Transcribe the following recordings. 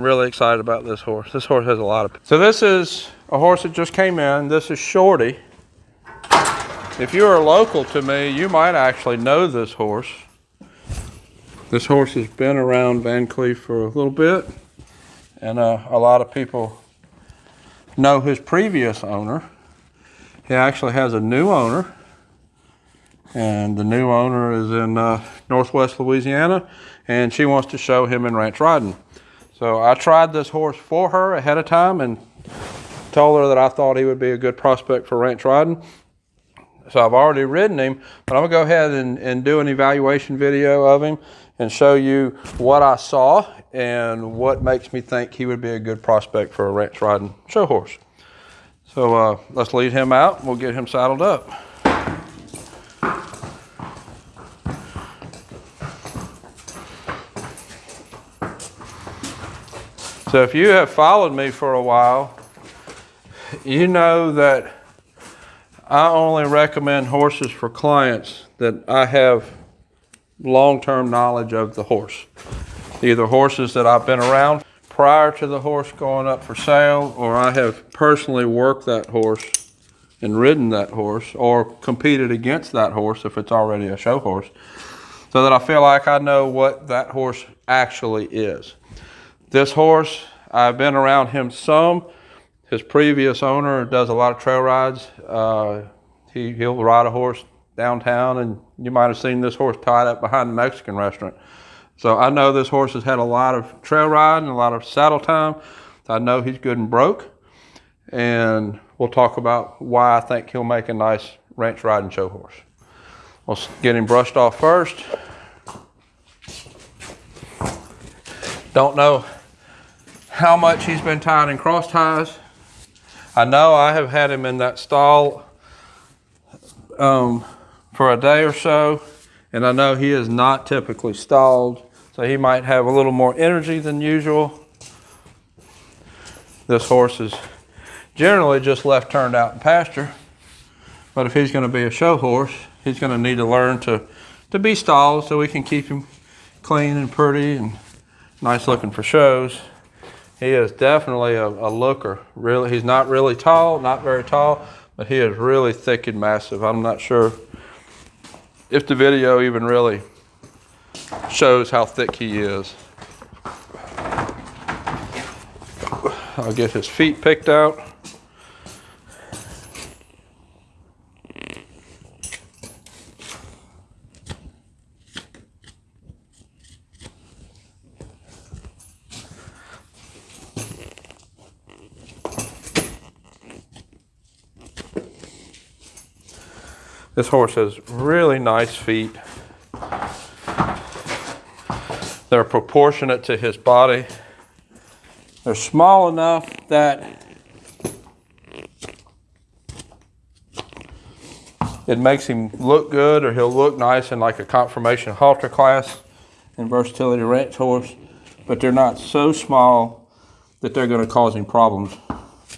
Really excited about this horse. This horse has a lot of. So this is a horse that just came in. This is Shorty. If you're local to me, you might actually know this horse. This horse has been around Van Cleef for a little bit, and a lot of people know his previous owner. He actually has a new owner, and the new owner is in Northwest Louisiana, and she wants to show him in ranch riding. So I tried this horse for her ahead of time and told her that I thought he would be a good prospect for ranch riding. So I've already ridden him, but I'm gonna go ahead and do an evaluation video of him and show you what I saw and what makes me think he would be a good prospect for a ranch riding show horse. So let's lead him out and we'll get him saddled up. So if you have followed me for a while, you know that I only recommend horses for clients that I have long-term knowledge of the horse. Either horses that I've been around prior to the horse going up for sale, or I have personally worked that horse and ridden that horse, or competed against that horse if it's already a show horse, so that I feel like I know what that horse actually is. This horse, I've been around him some. His previous owner does a lot of trail rides. He'll ride a horse downtown, and you might have seen this horse tied up behind the Mexican restaurant. So I know this horse has had a lot of trail riding, a lot of saddle time. I know he's good and broke, and we'll talk about why I think he'll make a nice ranch riding show horse. We'll get him brushed off first. Don't know how much he's been tied in cross ties. I know I have had him in that stall for a day or so, and I know he is not typically stalled, so he might have a little more energy than usual. This horse is generally just left turned out in pasture, but if he's going to be a show horse, he's going to need to learn to be stalled so we can keep him clean and pretty and nice looking for shows. He is definitely a looker. Really, he's not really tall, not very tall, but he is really thick and massive. I'm not sure if the video even really shows how thick he is. I'll get his feet picked out. This horse has really nice feet. They're proportionate to his body. They're small enough that it makes him look good, or he'll look nice in like a conformation halter class and versatility ranch horse, but they're not so small that they're going to cause him problems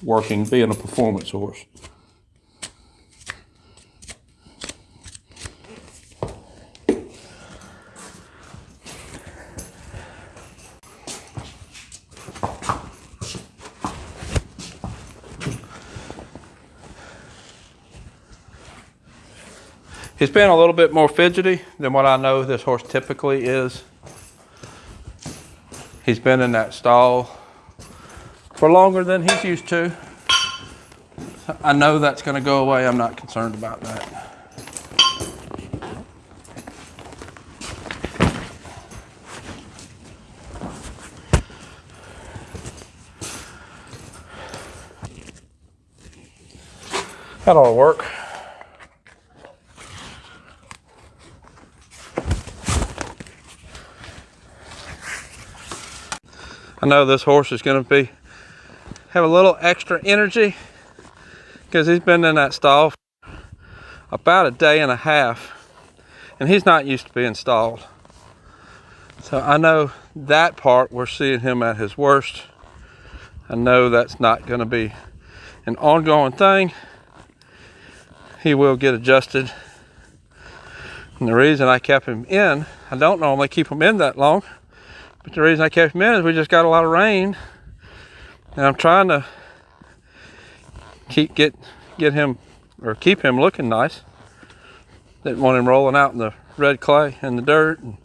being a performance horse. He's been a little bit more fidgety than what I know this horse typically is. He's been in that stall for longer than he's used to. I know that's going to go away. I'm not concerned about that. That ought to work. I know this horse is going to have a little extra energy because he's been in that stall for about a day and a half, and he's not used to being stalled. So I know that part we're seeing him at his worst. I know that's not going to be an ongoing thing. He will get adjusted. And the reason I kept him in, I don't normally keep him in that long, But the reason I kept him in is we just got a lot of rain, and I'm trying to keep him looking nice. Didn't want him rolling out in the red clay and the dirt and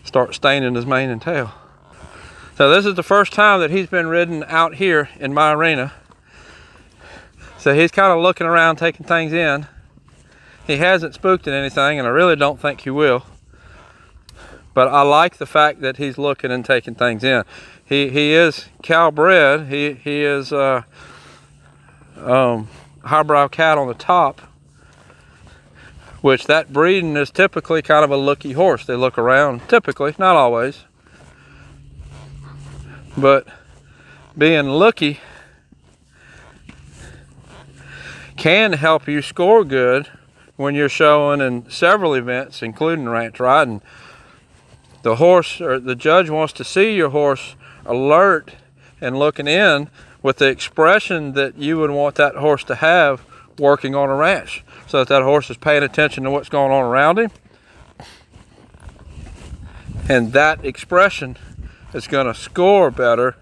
start staining his mane and tail. So this is the first time that he's been ridden out here in my arena. So he's kind of looking around, taking things in. He hasn't spooked at anything, and I really don't think he will. But I like the fact that he's looking and taking things in. He is cow bred. He is highbrow cat on the top, which that breeding is typically kind of a looky horse. They look around, typically, not always. But being looky can help you score good when you're showing in several events, including ranch riding. The horse, or the judge, wants to see your horse alert and looking in with the expression that you would want that horse to have working on a ranch, so that that horse is paying attention to what's going on around him. And that expression is going to score better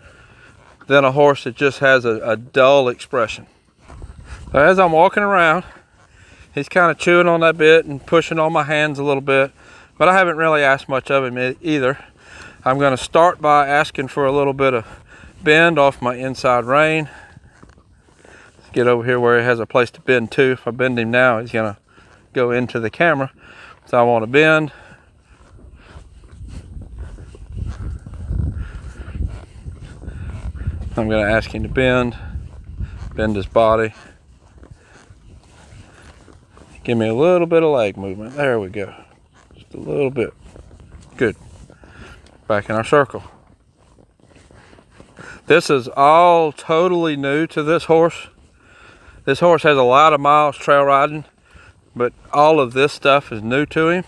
than a horse that just has a dull expression. So as I'm walking around, he's kind of chewing on that bit and pushing on my hands a little bit, but I haven't really asked much of him either. I'm going to start by asking for a little bit of bend off my inside rein. Let's get over here where he has a place to bend to. If I bend him now, he's going to go into the camera. So I want to bend. I'm going to ask him to bend his body. Give me a little bit of leg movement. There we go. Just a little bit. Good. Back in our circle. This is all totally new to this horse. This horse has a lot of miles trail riding, but all of this stuff is new to him.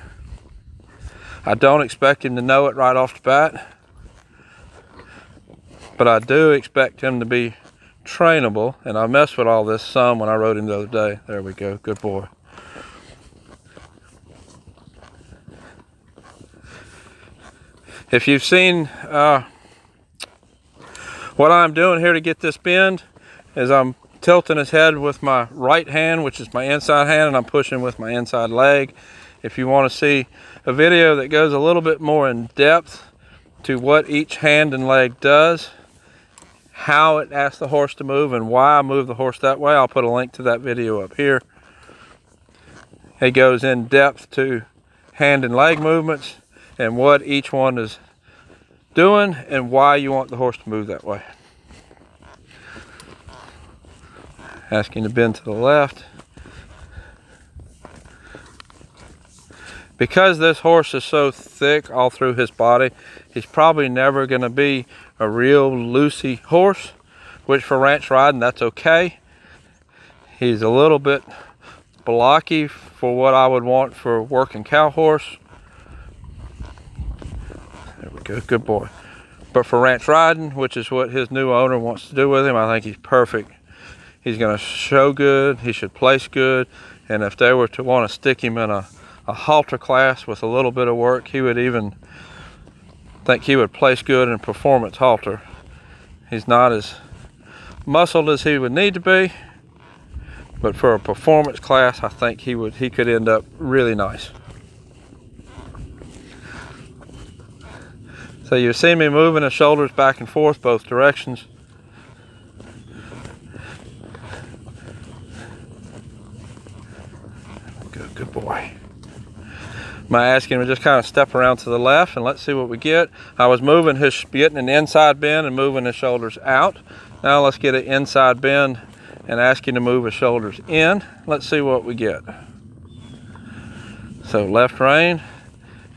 I don't expect him to know it right off the bat, but I do expect him to be trainable, and I messed with all this some when I rode him the other day. There we go. Good boy. If you've seen what I'm doing here to get this bend, is I'm tilting his head with my right hand, which is my inside hand, and I'm pushing with my inside leg. If you want to see a video that goes a little bit more in depth to what each hand and leg does, how it asks the horse to move, and why I move the horse that way, I'll put a link to that video up here. It goes in depth to hand and leg movements and what each one is doing and why you want the horse to move that way. Asking to bend to the left. Because this horse is so thick all through his body, he's probably never going to be a real loosey horse, which for ranch riding, that's okay. He's a little bit blocky for what I would want for a working cow horse. There we go, good boy. But for ranch riding, which is what his new owner wants to do with him, I think he's perfect. He's going to show good, he should place good, and if they were to want to stick him in a halter class with a little bit of work, he would even think he would place good in performance halter. He's not as muscled as he would need to be, but for a performance class, I think he could end up really nice. So you see me moving his shoulders back and forth both directions. Good boy. I'm asking him to just kind of step around to the left and let's see what we get. I was getting an inside bend and moving his shoulders out. Now let's get an inside bend and ask him to move his shoulders in. Let's see what we get. So left rein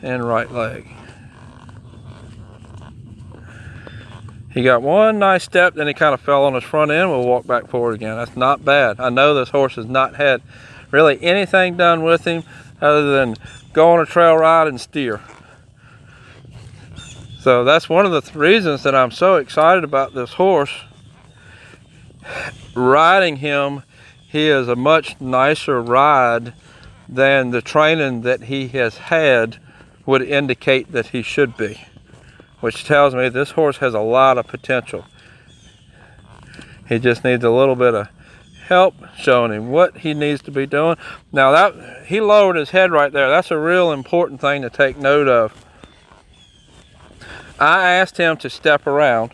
and right leg. He got one nice step, then he kind of fell on his front end. We'll walk back forward again. That's not bad. I know this horse has not had really anything done with him other than go on a trail ride and steer. So that's one of the reasons that I'm so excited about this horse. Riding him, he is a much nicer ride than the training that he has had would indicate that he should be, which tells me this horse has a lot of potential. He just needs a little bit of help showing him what he needs to be doing. Now that he lowered his head right there, that's a real important thing to take note of. I asked him to step around.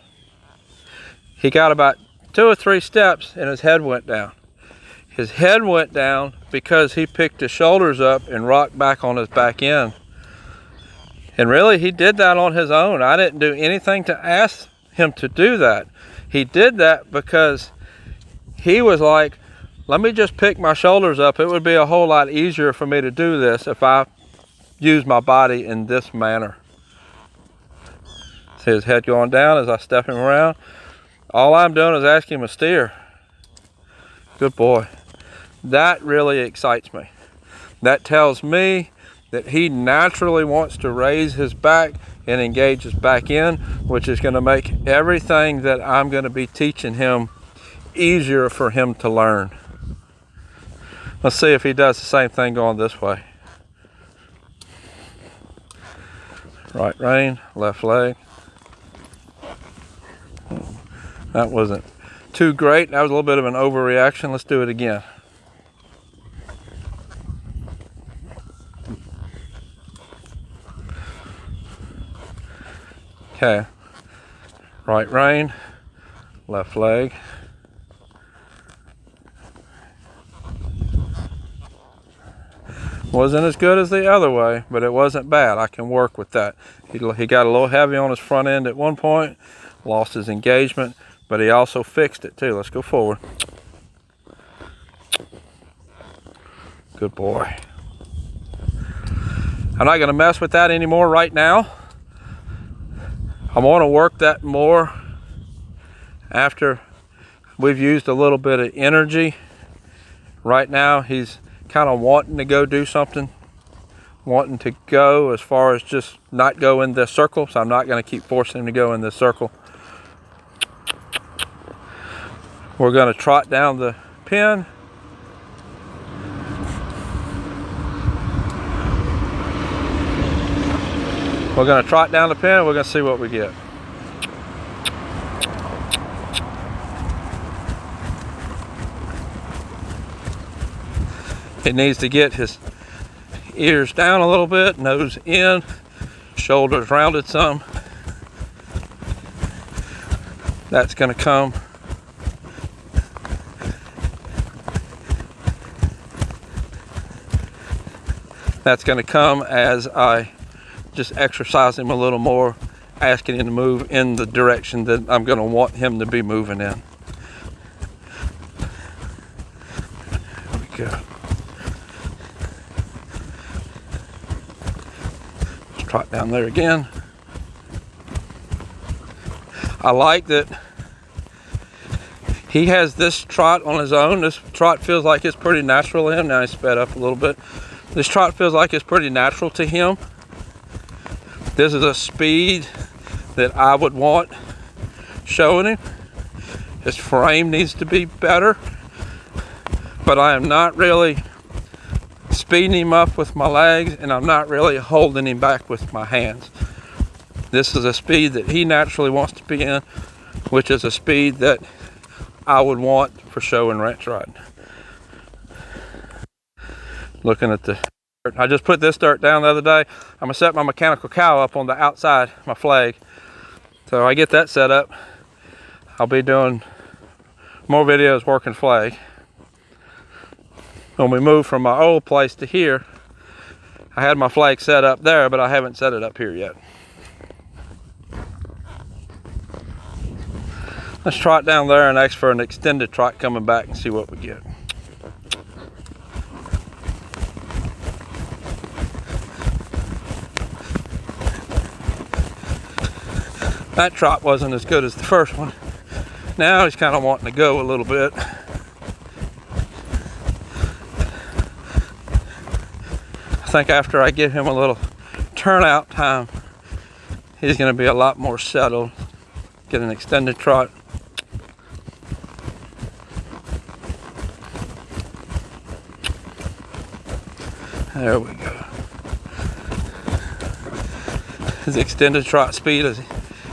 He got about 2 or 3 steps and his head went down. His head went down because he picked his shoulders up and rocked back on his back end. And really, he did that on his own. I didn't do anything to ask him to do that. He did that because he was like, let me just pick my shoulders up. It would be a whole lot easier for me to do this if I use my body in this manner. See his head going down as I step him around. All I'm doing is asking him to steer. Good boy. That really excites me. That tells me that he naturally wants to raise his back and engage his back end, which is going to make everything that I'm going to be teaching him easier for him to learn. Let's see if he does the same thing going this way. Right rein, left leg. That wasn't too great. That was a little bit of an overreaction. Let's do it again. Okay, right rein, left leg. Wasn't as good as the other way, but it wasn't bad. I can work with that. He got a little heavy on his front end at one point, lost his engagement, but he also fixed it too. Let's go forward. Good boy. I'm not gonna mess with that anymore right now. I want to work that more after we've used a little bit of energy. Right now he's kind of wanting to go do something, wanting to go as far as just not go in this circle, so I'm not going to keep forcing him to go in this circle. We're going to trot down the pen. We're going to trot down the pen. We're going to see what we get. He needs to get his ears down a little bit, nose in, shoulders rounded some. That's going to come. That's going to come as I just exercise him a little more, asking him to move in the direction that I'm going to want him to be moving in. There we go. Let's trot down there again. I like that he has this trot on his own. This trot feels like it's pretty natural to him. Now he's sped up a little bit. This trot feels like it's pretty natural to him. This is a speed that I would want showing him. His frame needs to be better, but I am not really speeding him up with my legs, and I'm not really holding him back with my hands. This is a speed that he naturally wants to be in, which is a speed that I would want for show and ranch riding. Looking at the dirt. I just put this dirt down the other day. I'm gonna set my mechanical cow up on the outside, my flag. So I get that set up. I'll be doing more videos working flag. When we moved from my old place to here, I had my flag set up there, but I haven't set it up here yet. Let's trot down there and ask for an extended trot coming back and see what we get. That trot wasn't as good as the first one. Now he's kind of wanting to go a little bit. I think after I give him a little turnout time, he's going to be a lot more settled. Get an extended trot. There we go. His extended trot speed is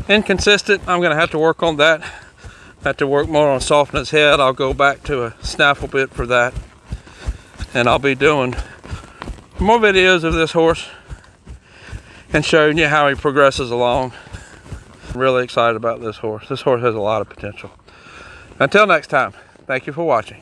inconsistent. I'm going to have to work on that. Have to work more on softening his head. I'll go back to a snaffle bit for that. And I'll be doing more videos of this horse and showing you how he progresses along. I'm really excited about this horse. This horse has a lot of potential. Until next time, thank you for watching.